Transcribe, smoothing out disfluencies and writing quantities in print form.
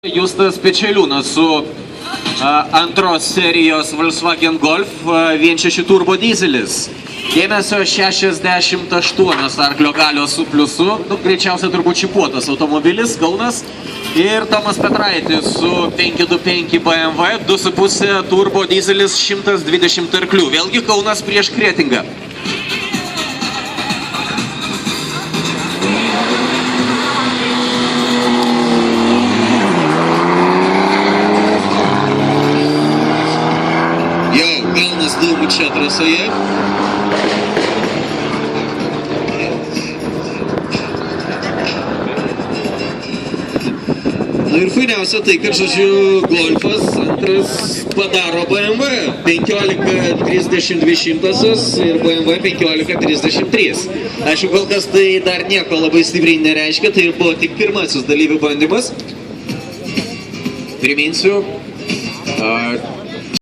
Justas Pečeliūnas su antros serijos Volkswagen Golf 1.6 turbo dizelis. Dėmesio 68 arklio galios su pliusu, greičiausiai turbūt čipuotas automobilis, Kaunas. Ir Tomas Petraitis su 525 BMW, 2.5 turbo dizelis 120 arklių. Vėlgi Kaunas prieš Kretingą. Kaunas dūmų čia trasoje. Ir fainiausia tai, kad, žodžiu, Golfas antras padaro BMW 15.32 šimtasios ir BMW 15.33. Aišku, kol kas tai dar nieko labai stipriai nereiškia, tai buvo tik pirmasis dalyvių bandymas. Priminsiu,